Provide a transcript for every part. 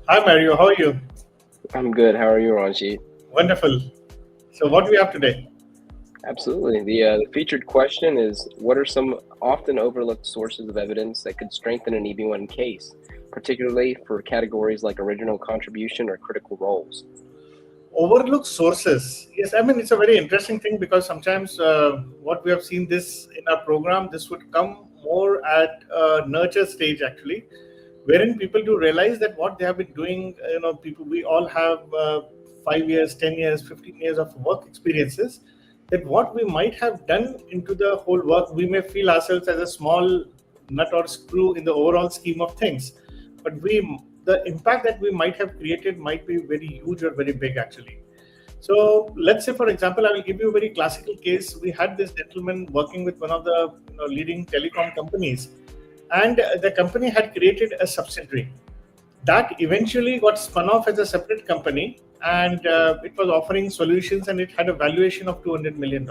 Hi Mario, how are you? I'm good. How are you, Ranjeet? Wonderful. So what do we have today? Absolutely. The featured question is, what are some often overlooked sources of evidence that could strengthen an EB1 case, particularly for categories like original contribution or critical roles? Overlooked sources. Yes, I mean it's a very interesting thing because sometimes what we have seen this in our program, this would come more at nurture stage actually, wherein people do realize that what they have been doing. People we all have 5 years, 10 years, 15 years of work experiences. That what we might have done into the whole work, we may feel ourselves as a small nut or screw in the overall scheme of things, but the impact that we might have created might be very huge or very big actually. So let's say, for example, I will give you a very classical case. We had this gentleman working with one of the leading telecom companies, and the company had created a subsidiary that eventually got spun off as a separate company, and it was offering solutions, and it had a valuation of $200 million.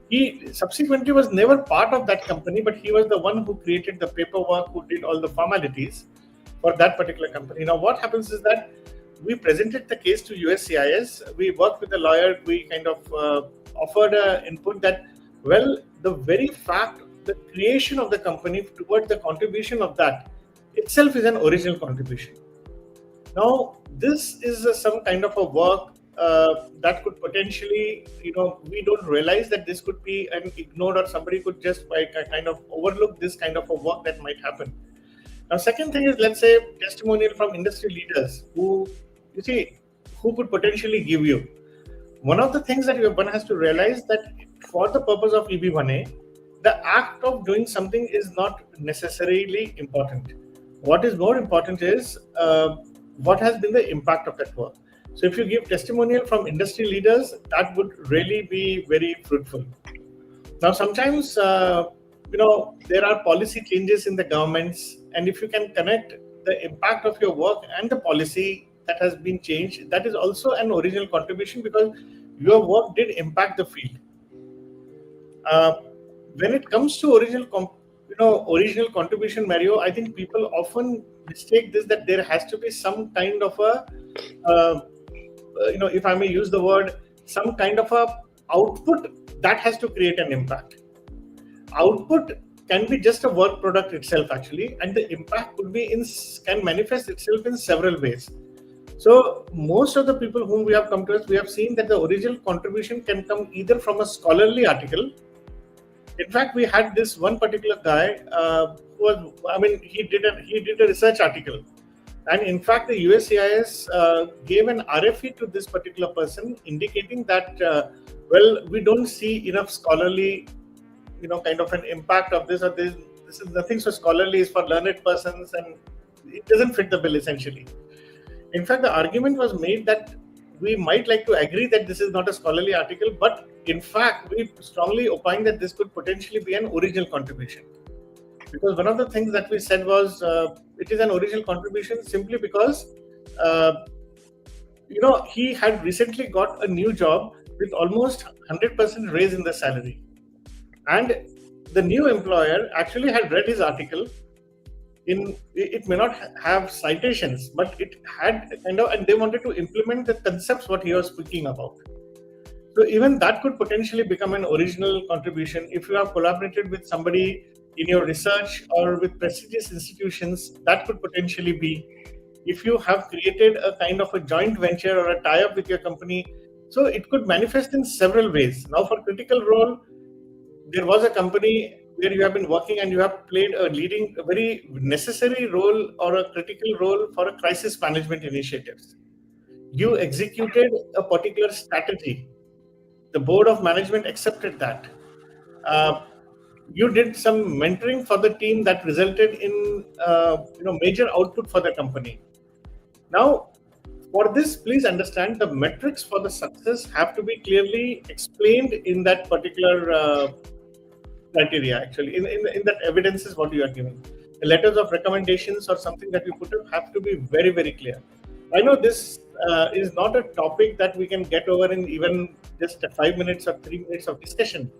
He subsequently was never part of that company, but he was the one who created the paperwork, who did all the formalities for that particular company. Now, what happens is that we presented the case to USCIS. We worked with the lawyer. We kind of offered an input that, well, the very fact, the creation of the company towards the contribution of that itself is an original contribution. Now, this is some kind of a work that could potentially, we don't realize that this could be an ignored, or somebody could just like kind of overlook this kind of a work that might happen. Now, second thing is, let's say, testimonial from industry leaders who, you see, who could potentially give you. One of the things that one has to realize that for the purpose of EB1A, the act of doing something is not necessarily important. What is more important is what has been the impact of that work. So if you give testimonial from industry leaders, that would really be very fruitful. Now, sometimes, there are policy changes in the governments, and if you can connect the impact of your work and the policy that has been changed, that is also an original contribution because your work did impact the field. Uh, when it comes to original contribution, Mario, I think people often mistake this, that there has to be some kind of a, uh, if I may use the word, some kind of a output that has to create an impact. Output can be just a work product itself actually, and the impact could be in can manifest itself in several ways. So most of the people whom we have come to us, we have seen that the original contribution can come either from a scholarly article. In fact, we had this one particular guy who was, I mean, he did a research article, and in fact, the USCIS gave an RFE to this particular person, indicating that well, we don't see enough scholarly, kind of an impact of this, or this. This is nothing so scholarly, is for learned persons, and it doesn't fit the bill essentially. In fact, the argument was made that we might like to agree that this is not a scholarly article, but in fact, we strongly opine that this could potentially be an original contribution. Because one of the things that we said was it is an original contribution simply because, uh, he had recently got a new job with almost 100% raise in the salary. And the new employer actually had read his article. In it may not have citations, but it had kind of, and they wanted to implement the concepts what he was speaking about. So even that could potentially become an original contribution if you have collaborated with somebody in your research or with prestigious institutions. That could potentially be, if you have created a kind of a joint venture or a tie-up with your company. So it could manifest in several ways. Now, for critical role, there was a company where you have been working and you have played a very necessary role or a critical role for a crisis management initiatives. You executed a particular strategy. The board of management accepted that. Uh, you did some mentoring for the team that resulted in major output for the company. Now, for this, please understand the metrics for the success have to be clearly explained in that particular criteria. Actually, in that evidence is what you are giving. The letters of recommendations or something that you put up have to be very, very clear. I know this is not a topic that we can get over in even just 5 minutes or 3 minutes of discussion,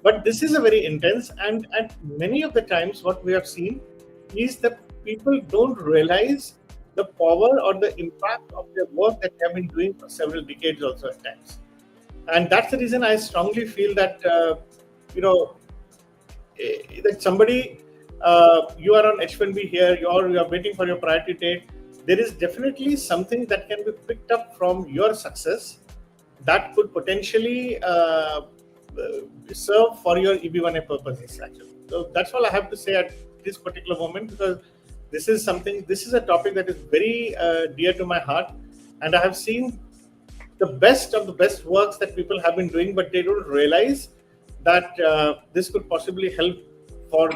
but this is a very intense, and at many of the times what we have seen is that people don't realize the power or the impact of their work that they have been doing for several decades also at times. And that's the reason I strongly feel that, that somebody, you are on H1B here, you are waiting for your priority date. There is definitely something that can be picked up from your success that could potentially serve for your EB1A purposes, actually. So that's all I have to say at this particular moment, because this is a topic that is very dear to my heart, and I have seen the best of the best works that people have been doing, but they don't realize that this could possibly help for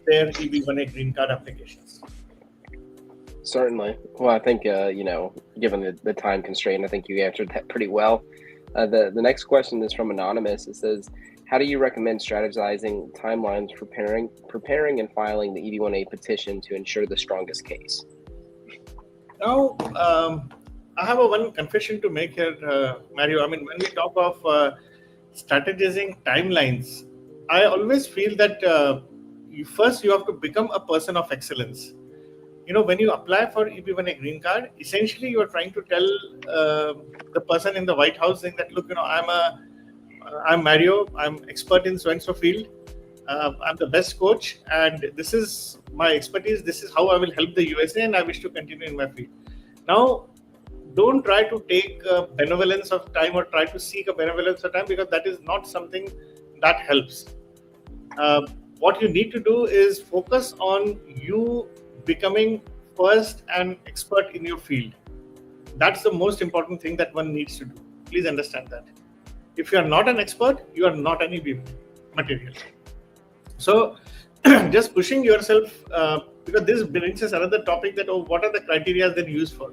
their EB1A green card applications. Certainly. Well, I think, given the time constraint, I think you answered that pretty well. The next question is from Anonymous. It says, how do you recommend strategizing timelines for preparing and filing the EB1A petition to ensure the strongest case? Now, I have one confession to make here, Mario. I mean, when we talk of strategizing timelines, I always feel that first you have to become a person of excellence. When you apply for EB1A green card, essentially you are trying to tell the person in the White House saying that, look, I'm Mario, I'm expert in so-and-so field, I'm the best coach, and this is my expertise, this is how I will help the USA, and I wish to continue in my field. Now, don't try to take benevolence of time or try to seek a benevolence of time, because that is not something that helps. What you need to do is focus on you becoming first and expert in your field. That's the most important thing that one needs to do. Please understand that. If you are not an expert, you are not any material. So just pushing yourself, because this brings us another topic that, what are the criteria that you use for?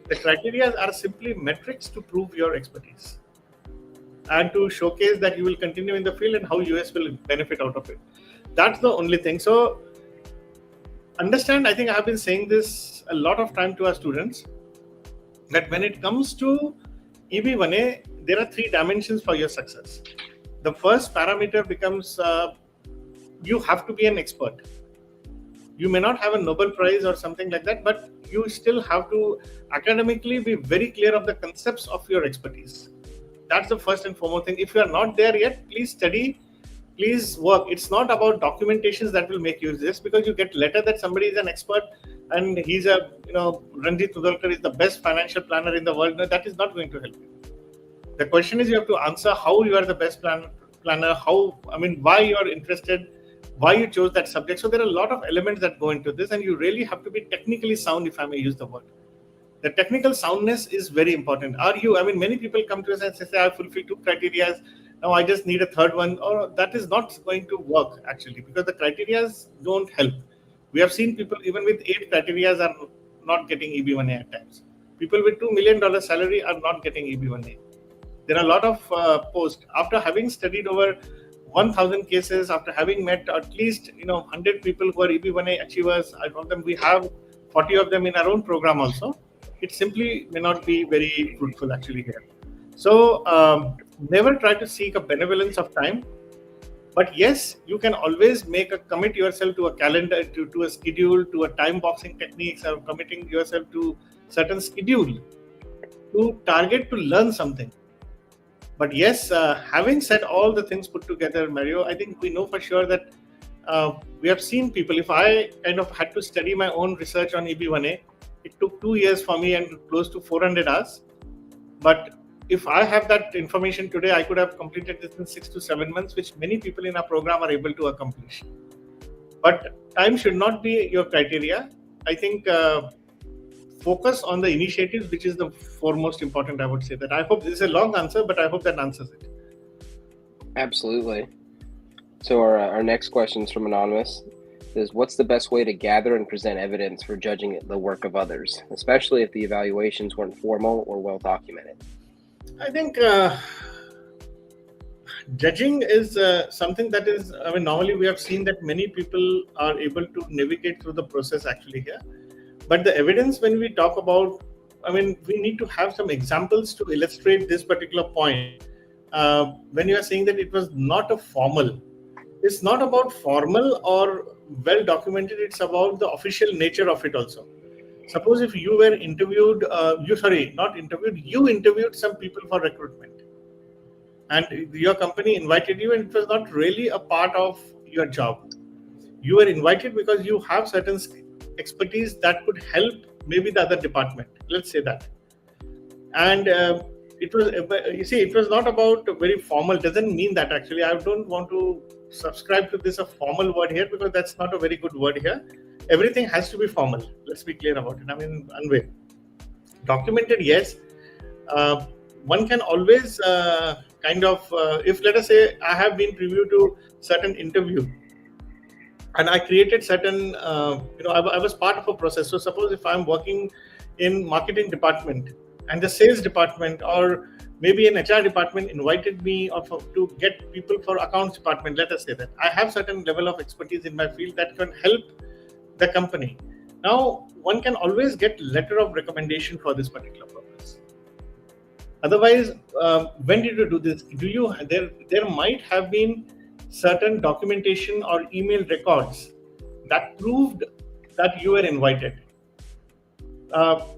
The criteria are simply metrics to prove your expertise and to showcase that you will continue in the field and how US will benefit out of it. That's the only thing. So understand, I think I have been saying this a lot of time to our students, that when it comes to EB1A, there are 3 dimensions for your success. The first parameter becomes you have to be an expert. You may not have a Nobel Prize or something like that, but you still have to academically be very clear of the concepts of your expertise. That's the first and foremost thing. If you are not there yet, please study, please work. It's not about documentations that will make you this, because you get letter that somebody is an expert and he's Ranjeet Mudholkar is the best financial planner in the world. No, that is not going to help you. The question is, you have to answer how you are the best planner, why you are interested, why you chose that subject. So there are a lot of elements that go into this, and you really have to be technically sound, if I may use the word. The technical soundness is very important. Many people come to us and say, I fulfill 2 criteria. Now I just need a third one. Or that is not going to work, actually, because the criteria don't help. We have seen people even with 8 criteria are not getting EB1A at times. People with $2 million salary are not getting EB1A. There are a lot of posts. After having studied over 1,000 cases, after having met at least 100 people who are EB1A achievers, I told them we have 40 of them in our own program also. It simply may not be very fruitful actually here. So never try to seek a benevolence of time. But yes, you can always commit yourself to a calendar, to a schedule, to a time boxing techniques, or committing yourself to certain schedule to target to learn something. But yes, having said all the things put together, Mario, I think we know for sure that we have seen people. If I kind of had to study my own research on EB1A, it took 2 years for me and close to 400 hours. But if I have that information today, I could have completed this in 6 to 7 months, which many people in our program are able to accomplish. But time should not be your criteria. I think focus on the initiatives, which is the foremost important, I would say. That I hope this is a long answer, but I hope that answers it. Absolutely. So our next question is from Anonymous. Is what's the best way to gather and present evidence for judging the work of others, especially if the evaluations weren't formal or well documented? I think judging is something that is, normally we have seen that many people are able to navigate through the process actually here. But the evidence, when we talk about, we need to have some examples to illustrate this particular point. When you are saying that it was not a formal, it's not about formal or well documented, it's about the official nature of it also. Suppose if you were interviewed, you interviewed some people for recruitment, and your company invited you, and it was not really a part of your job. You were invited because you have certain expertise that could help maybe the other department. Let's say that. And it was, it was not about very formal. Doesn't mean that actually. I don't want to subscribe to this a formal word here, because that's not a very good word here. Everything has to be formal. Let's be clear about it. I mean, unway. Documented, yes. One can always if let us say I have been privy to certain interview, and I created certain, I was part of a process. So suppose if I'm working in marketing department, and the sales department or maybe an HR department invited me to get people for accounts department, let us say that I have certain level of expertise in my field that can help the company. Now, one can always get letter of recommendation for this particular purpose. Otherwise, when did you do this? There might have been certain documentation or email records that proved that you were invited.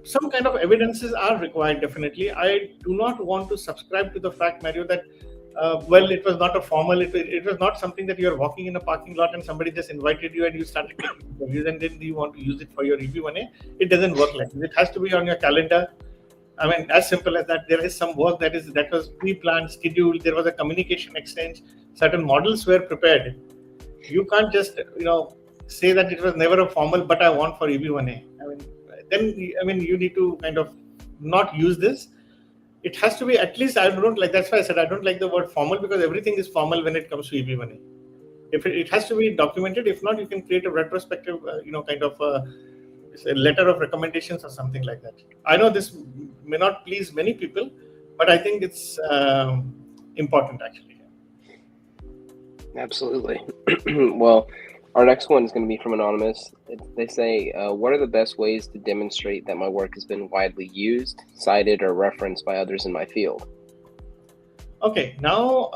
Some kind of evidences are required, definitely. I do not want to subscribe to the fact, Mario, that it was not a formal, it was not something that you're walking in a parking lot and somebody just invited you and you started taking interviews and then you want to use it for your EB1A. It doesn't work like this. It has to be on your calendar. I mean, as simple as that. There is some work that was pre-planned, scheduled. There was a communication exchange. Certain models were prepared. You can't just, say that it was never a formal, but I want for EB1A. You need to kind of not use this. It has to be, at least that's why I said I don't like the word formal, because everything is formal when it comes to EB1A. If it has to be documented. If not, you can create a retrospective, a letter of recommendations or something like that. I know this may not please many people, but I think it's important actually. Absolutely. Well, our next one is going to be from Anonymous. They say, what are the best ways to demonstrate that my work has been widely used, cited, or referenced by others in my field? Okay, now,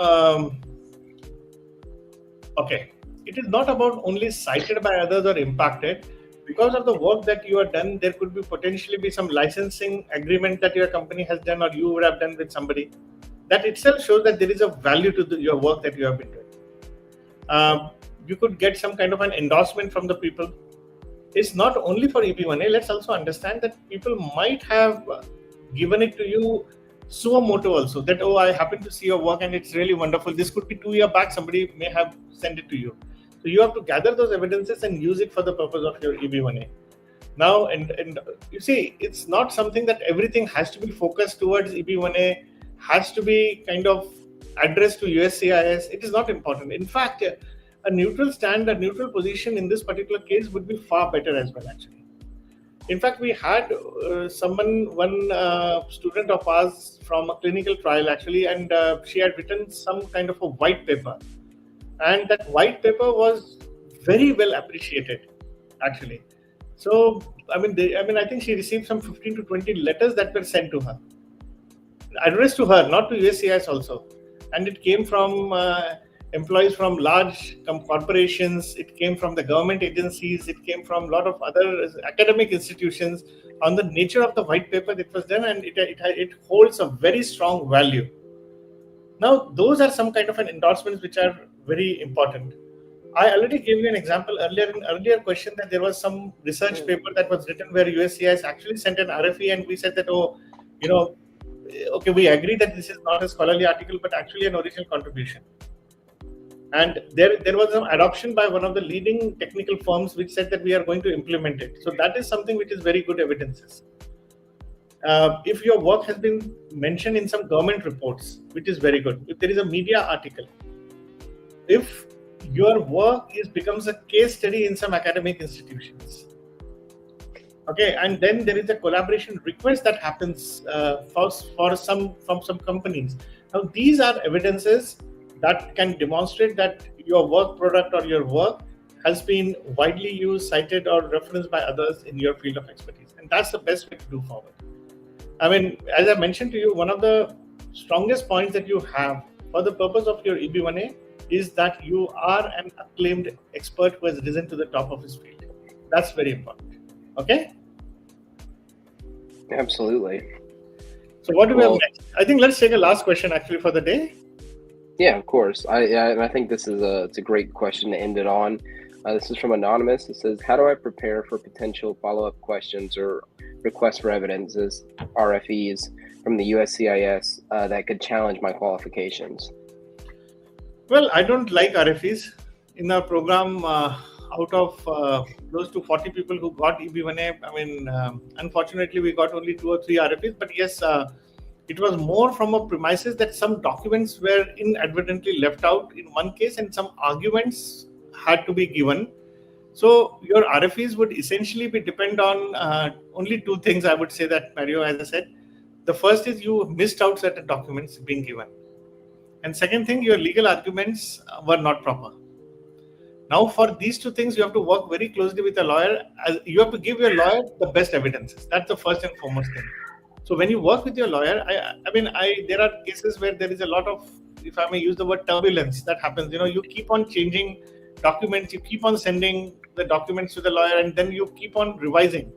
it is not about only cited by others or impacted. Because of the work that you have done, there could be potentially be some licensing agreement that your company has done or you would have done with somebody. That itself shows that there is a value to your work that you have been doing. You could get some kind of an endorsement from the people. It's not only for EB1A. Let's also understand that people might have given it to you suo moto also, that, oh, I happen to see your work and it's really wonderful. This could be 2 years back, somebody may have sent it to you. So you have to gather those evidences and use it for the purpose of your EB1A. Now, and you see, it's not something that everything has to be focused towards EB1A, has to be kind of addressed to USCIS. It is not important. In fact, a neutral stand, a neutral position in this particular case would be far better as well, actually. In fact, we had one student of ours from a clinical trial, actually, and she had written some kind of a white paper. And that white paper was very well appreciated, actually. So, I think she received some 15 to 20 letters that were sent to her, addressed to her, not to USCIS also. And it came from employees from large corporations. It came from the government agencies. It came from a lot of other academic institutions on the nature of the white paper that was done, and it holds a very strong value. Now, those are some kind of an endorsements which are very important. I already gave you an example earlier in earlier question that there was some research paper that was written where USCIS actually sent an RFE, and we said that, okay, we agree that this is not a scholarly article, but actually an original contribution. And there was some adoption by one of the leading technical firms which said that we are going to implement it. So that is something which is very good evidences. If your work has been mentioned in some government reports, which is very good. If there is a media article, if your work becomes a case study in some academic institutions, okay, and then there is a collaboration request that happens from some companies. Now, these are evidences that can demonstrate that your work product or your work has been widely used, cited, or referenced by others in your field of expertise. And that's the best way to do forward. I mean, as I mentioned to you, one of the strongest points that you have for the purpose of your EB1A is that you are an acclaimed expert who has risen to the top of his field. That's very important. Okay? Absolutely. So what do we have Well, next? I think let's take a last question actually for the day. yeah, of course. I think this is it's a great question to end it on. This is from Anonymous. It says, how do I prepare for potential follow-up questions or requests for evidences, RFEs, from the USCIS that could challenge my qualifications? Well, I don't like RFEs. In our program, out of close to 40 people who got EB1A, I mean, unfortunately, we got only 2 or 3 RFEs. But yes, it was more from a premises that some documents were inadvertently left out in one case and some arguments had to be given. So your RFEs would essentially be depend on only 2 things. I would say that, Mario, as I said, the first is you missed out certain documents being given. And second thing, your legal arguments were not proper. Now, for these 2 things, you have to work very closely with a lawyer. You have to give your lawyer the best evidences. That's the first and foremost thing. So when you work with your lawyer, there are cases where there is a lot of, if I may use the word, turbulence that happens. You keep on changing documents, you keep on sending the documents to the lawyer, and then you keep on revising.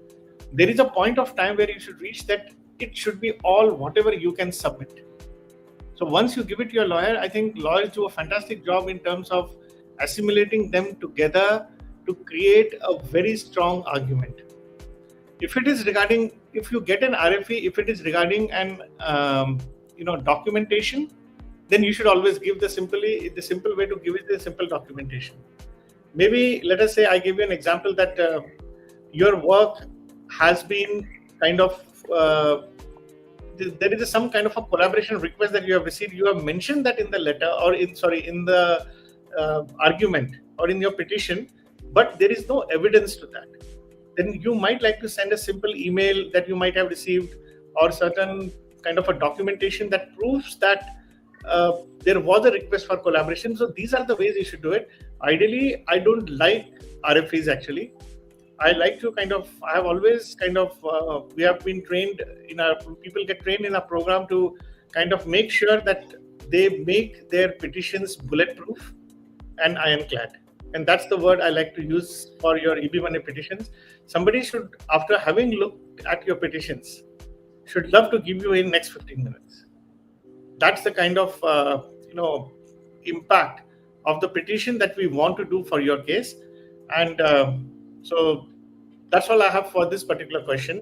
There is a point of time where you should reach that it should be all whatever you can submit. So once you give it to your lawyer, I think lawyers do a fantastic job in terms of assimilating them together to create a very strong argument. If you get an RFE, if it is regarding an documentation, then you should always give the simple way to give it the simple documentation. Maybe let us say I give you an example that your work has been kind of there is some kind of a collaboration request that you have received. You have mentioned that in the letter or in the argument or in your petition, but there is no evidence to that. Then you might like to send a simple email that you might have received or certain kind of a documentation that proves that there was a request for collaboration. So these are the ways you should do it. Ideally, I don't like RFEs actually. I like to I have always we have been trained people get trained in our program to kind of make sure that they make their petitions bulletproof and ironclad. And that's the word I like to use for your EB1A petitions. Somebody should, after having looked at your petitions, should love to give you in next 15 minutes. That's the kind of impact of the petition that we want to do for your case. And so that's all I have for this particular question.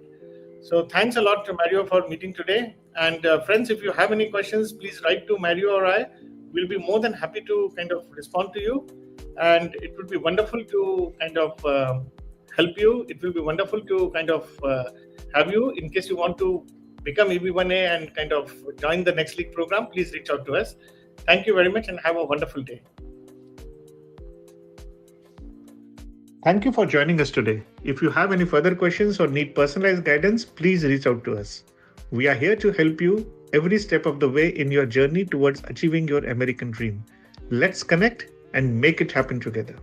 So thanks a lot to Mario for meeting today. And friends, if you have any questions, please write to Mario or I. We'll be more than happy to kind of respond to you. And it would be wonderful to kind of help you. It will be wonderful to kind of have you in case you want to become EB1A and kind of join the Next League program. Please reach out to us. Thank you very much and have a wonderful day. Thank you for joining us today. If you have any further questions or need personalized guidance, please reach out to us. We are here to help you every step of the way in your journey towards achieving your American dream. Let's connect and make it happen together.